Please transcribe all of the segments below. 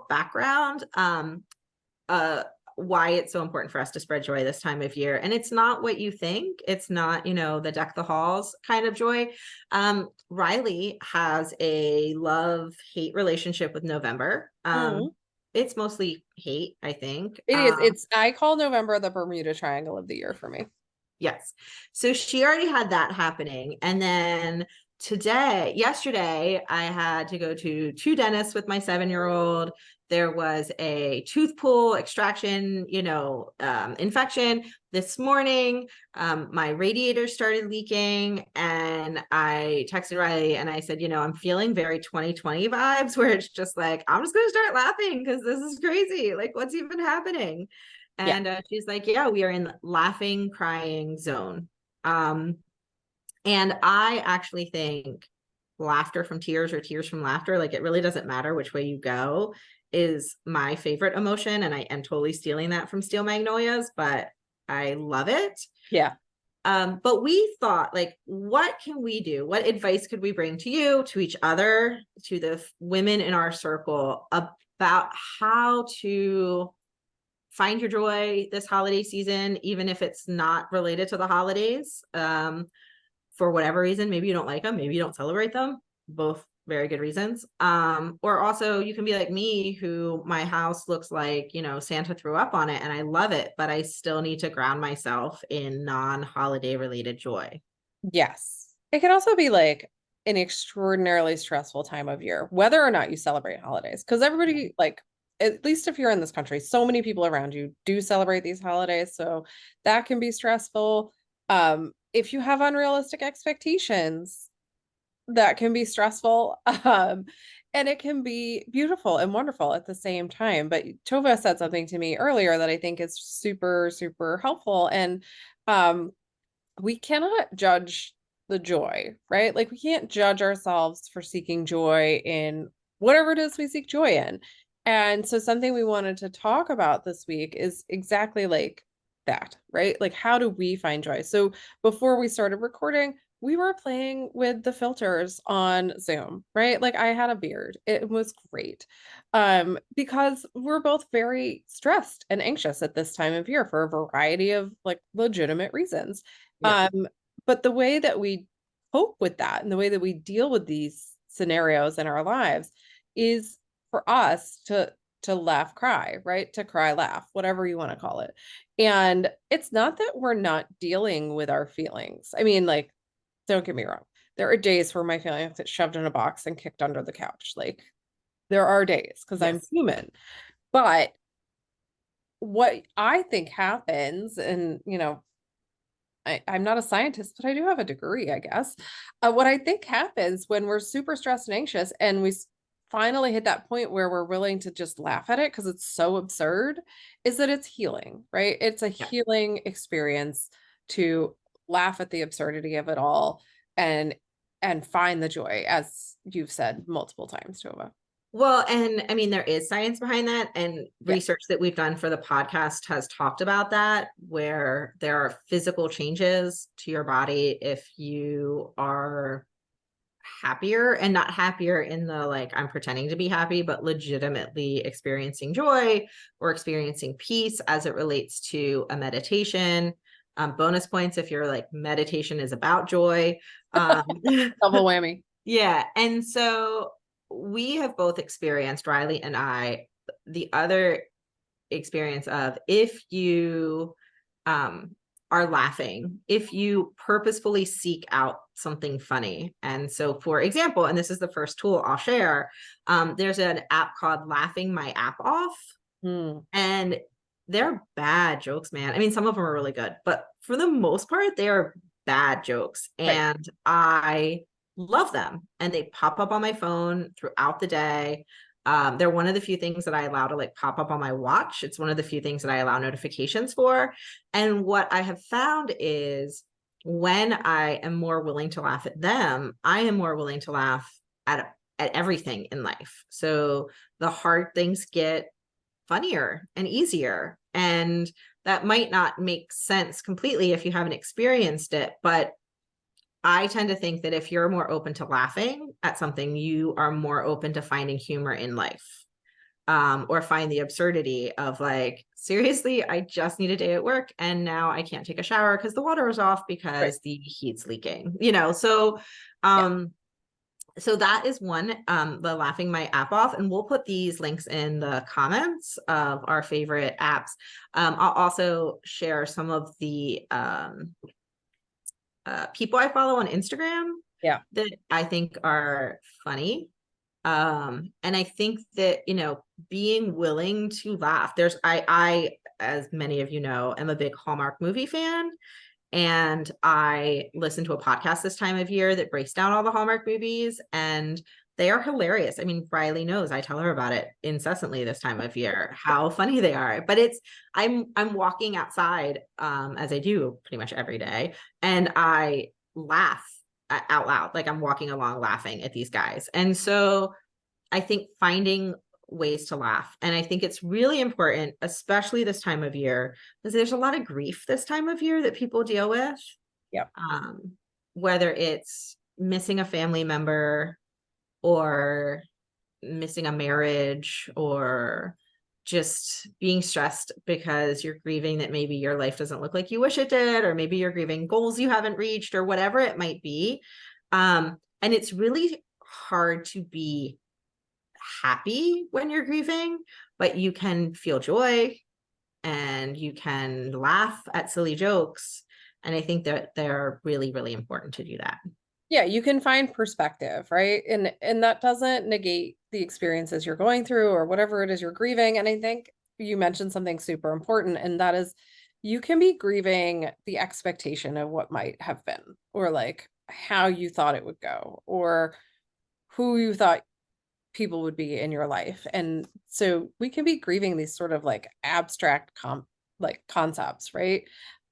background, why it's so important for us to spread joy this time of year. And it's not what you think. It's not, the deck the halls kind of joy. Riley has a love-hate relationship with November. It's mostly hate, I think. It is. I call November the Bermuda Triangle of the year for me. Yes. So she already had that happening. And then yesterday, I had to go to 2 dentists with my 7-year-old. There was a tooth pull extraction, infection. This morning, my radiator started leaking, and I texted Riley and I said, I'm feeling very 2020 vibes, where it's just like, I'm just going to start laughing because this is crazy. Like, what's even happening? And she's like, yeah, we are in laughing, crying zone. And I actually think laughter from tears or tears from laughter, like, it really doesn't matter which way you go, is my favorite emotion. And I am totally stealing that from Steel Magnolias, but I love it. Yeah. But we thought, like, what can we do? What advice could we bring to you, to each other, to the women in our circle, about how to find your joy this holiday season, even if it's not related to the holidays, for whatever reason. Maybe you don't like them, maybe you don't celebrate them, both very good reasons. Or also you can be like me, who my house looks like, Santa threw up on it and I love it, but I still need to ground myself in non-holiday related joy. Yes. It can also be like an extraordinarily stressful time of year, whether or not you celebrate holidays, because everybody, like, at least if you're in this country, so many people around you do celebrate these holidays. So that can be stressful. If you have unrealistic expectations, that can be stressful. And it can be beautiful and wonderful at the same time. But Tova said something to me earlier that I think is super, super helpful. And we cannot judge the joy, right? Like, we can't judge ourselves for seeking joy in whatever it is we seek joy in. And so something we wanted to talk about this week is exactly like that, right? Like, how do we find joy? So before we started recording, we were playing with the filters on Zoom, right? Like, I had a beard. It was great. Because we're both very stressed and anxious at this time of year for a variety of, like, legitimate reasons. Yeah. But the way that we cope with that and the way that we deal with these scenarios in our lives is for us to laugh, cry, right? To cry, laugh, whatever you want to call it. And it's not that we're not dealing with our feelings. I mean, like, don't get me wrong. There are days where my feelings get shoved in a box and kicked under the couch. Like, there are days, because I'm human. But what I think happens, and I'm not a scientist, but I do have a degree, I guess. What I think happens when we're super stressed and anxious and we finally hit that point where we're willing to just laugh at it because it's so absurd, is that it's healing, right? It's a healing experience to laugh at the absurdity of it all and find the joy, as you've said multiple times, Tova. Well, and I mean, there is science behind that, and research that we've done for the podcast has talked about that, where there are physical changes to your body if you are happier, and not happier in the, like, I'm pretending to be happy, but legitimately experiencing joy or experiencing peace as it relates to a meditation. Bonus points if your, like, meditation is about joy. Double whammy. Yeah. And so we have both experienced, Riley and I, the other experience of, if you are laughing, if you purposefully seek out something funny. And so, for example, and this is the first tool I'll share, there's an app called Laughing My App Off. And they're bad jokes, man. I mean, some of them are really good, but for the most part, they're bad jokes. And I love them, and they pop up on my phone throughout the day. They're one of the few things that I allow to, like, pop up on my watch. It's one of the few things that I allow notifications for. And what I have found is, when I am more willing to laugh at them, I am more willing to laugh at everything in life. So the hard things get funnier and easier. And that might not make sense completely if you haven't experienced it, but I tend to think that if you're more open to laughing at something, you are more open to finding humor in life. or find the absurdity of like, seriously, I just need a day at work and now I can't take a shower because the water is off Right. because the heat's leaking, you know? So, Yeah. so that is one, the laughing my app off, and we'll put these links in the comments of our favorite apps. I'll also share some of the people I follow on Instagram Yeah. that I think are funny. And I think that, you know, being willing to laugh, I, as many of you know, am a big Hallmark movie fan. And I listen to a podcast this time of year that breaks down all the Hallmark movies, and they are hilarious. I mean, Riley knows I tell her about it incessantly this time of year, how funny they are. But it's I'm walking outside, as I do pretty much every day, and I laugh out loud, like I'm walking along laughing at these guys. And so I think finding ways to laugh. And I think it's really important, especially this time of year, because there's a lot of grief this time of year that people deal with. Yeah. Whether it's missing a family member or missing a marriage or just being stressed because you're grieving that maybe your life doesn't look like you wish it did, or maybe you're grieving goals you haven't reached, or whatever it might be. And it's really hard to be happy when you're grieving, but you can feel joy and you can laugh at silly jokes. And I think that they're really, really important to do that. Yeah, you can find perspective, right? And that doesn't negate the experiences you're going through or whatever it is you're grieving. And I think you mentioned something super important, and that is you can be grieving the expectation of what might have been, or like how you thought it would go, or who you thought people would be in your life. And so we can be grieving these sort of like abstract like concepts, right?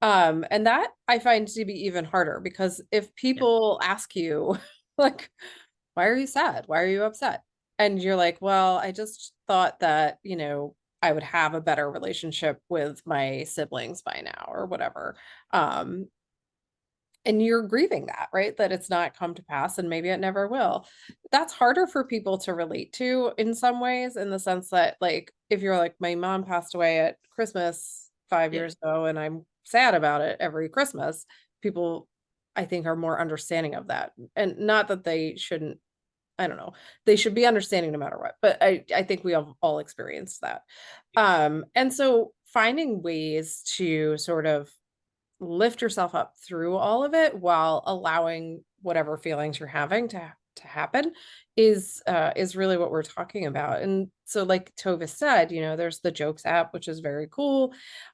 And that I find to be even harder, because if people ask you like, why are you sad? Why are you upset? And you're like, well, I just thought that, you know, I would have a better relationship with my siblings by now or whatever. Um, and you're grieving that, right? That it's not come to pass and maybe it never will. That's harder for people to relate to in some ways, in the sense that, like, if you're like, my mom passed away at Christmas 5 years ago and I'm sad about it every Christmas, people, I think, are more understanding of that. And not that they shouldn't, I don't know, they should be understanding no matter what, but I think we have all experienced that. And so finding ways to sort of lift yourself up through all of it while allowing whatever feelings you're having to happen is really what we're talking about. And so, like Tova said, you know, there's the Jokes app, which is very cool.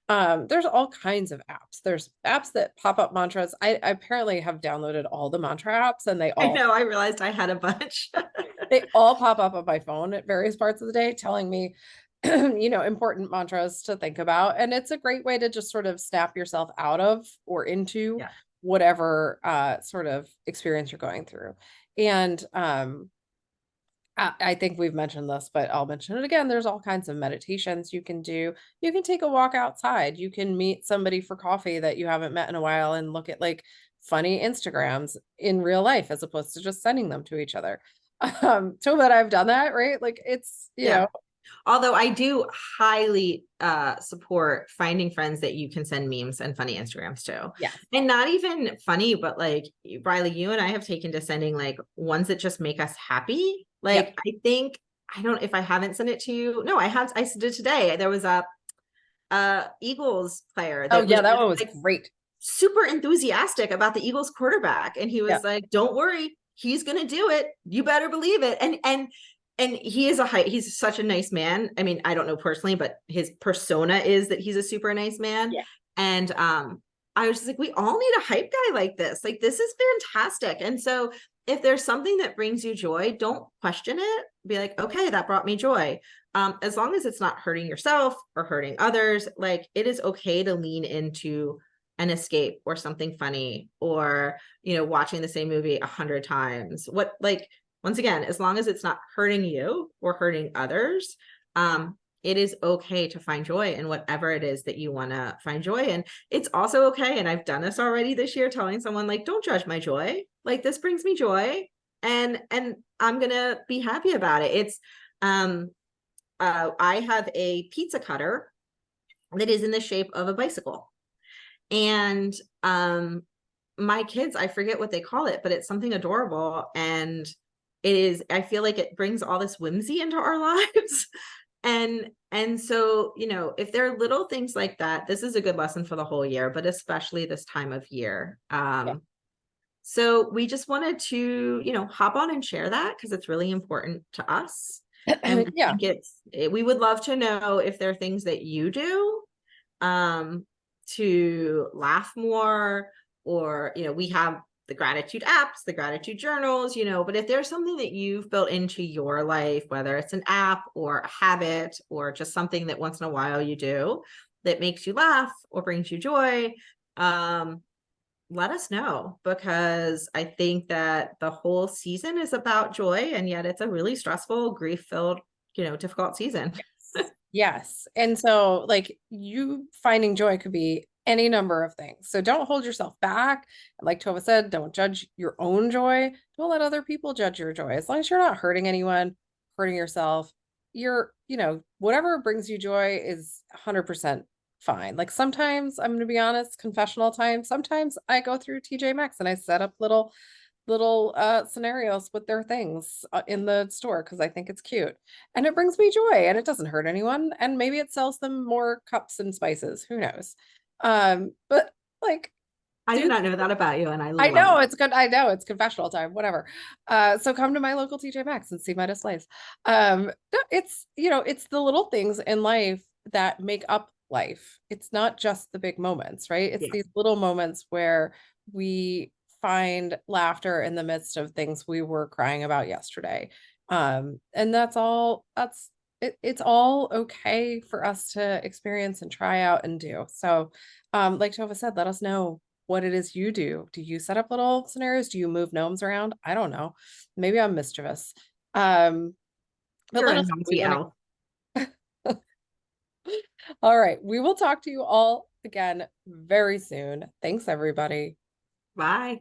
There's all kinds of apps. There's apps that pop up mantras. I apparently have downloaded all the mantra apps, and I know, I realized I had a bunch. they all pop up on my phone at various parts of the day telling me you know, important mantras to think about. And it's a great way to just sort of snap yourself out of or into Yeah. whatever sort of experience you're going through. And I think we've mentioned this, but I'll mention it again. There's all kinds of meditations you can do. You can take a walk outside. You can meet somebody for coffee that you haven't met in a while and look at like funny Instagrams in real life, as opposed to just sending them to each other. So that I've done that, right? Like, it's, you Yeah. know, Although I do highly support finding friends that you can send memes and funny Instagrams to. yeah. And not even funny, but like, Riley, you and I have taken to sending like ones that just make us happy. Like, Yep. I think, I don't, if I haven't sent it to you. No, I have, I did today. There was a Eagles player Oh that was yeah, that just, one was like, great. super enthusiastic about the Eagles quarterback. And he Yeah. was like, don't worry, he's gonna do it. You better believe it. And he is he's such a nice man. I mean, I don't know personally, but his persona is that he's a super nice man. Yeah. And I was just like, we all need a hype guy like this. Like, this is fantastic. And so if there's something that brings you joy, don't question it. Be like, okay, that brought me joy. As long as it's not hurting yourself or hurting others, like, it is okay to lean into an escape or something funny, or, you know, watching the same movie 100 times. What, like, once again, as long as it's not hurting you or hurting others, it is okay to find joy in whatever it is that you want to find joy in. It's also okay, and I've done this already this year, telling someone, like, don't judge my joy. Like, this brings me joy, and I'm gonna be happy about it. It's I have a pizza cutter that is in the shape of a bicycle. And my kids, I forget what they call it, but it's something adorable. And it is, I feel like it brings all this whimsy into our lives. And so, you know, if there are little things like that, this is a good lesson for the whole year, but especially this time of year. Yeah. So we just wanted to, you know, hop on and share that because it's really important to us. And I Yeah. think we would love to know if there are things that you do to laugh more, or, you know, we have the gratitude apps, the gratitude journals, you know, but if there's something that you've built into your life, whether it's an app or a habit or just something that once in a while you do that makes you laugh or brings you joy, let us know, because I think that the whole season is about joy, and yet it's a really stressful, grief-filled, you know, difficult season. Yes. And so, like, you finding joy could be any number of things. So don't hold yourself back. Like Tova said, don't judge your own joy. Don't let other people judge your joy. As long as you're not hurting anyone, hurting yourself, you know, whatever brings you joy is 100% fine. Like sometimes, I'm going to be honest, confessional time, sometimes I go through TJ Maxx and I set up little scenarios with their things in the store because I think it's cute and it brings me joy and it doesn't hurt anyone and maybe it sells them more cups and spices, who knows. But like, I did do not know that about you, and I I love know it. it's good. I know it's confessional time, whatever. So come to my local TJ Maxx and see my displays. No, it's, you know, it's the little things in life that make up life. It's not just the big moments, right? It's Yeah. these little moments where we find laughter in the midst of things we were crying about yesterday. And that's all, it's all okay for us to experience and try out and do. So, like Tova said, let us know what it is you do. Do you set up little scenarios? Do you move gnomes around? I don't know. Maybe I'm mischievous. Um, but You're let a us know. We naughty want elf. to. All right. We will talk to you all again very soon. Thanks, everybody. Bye.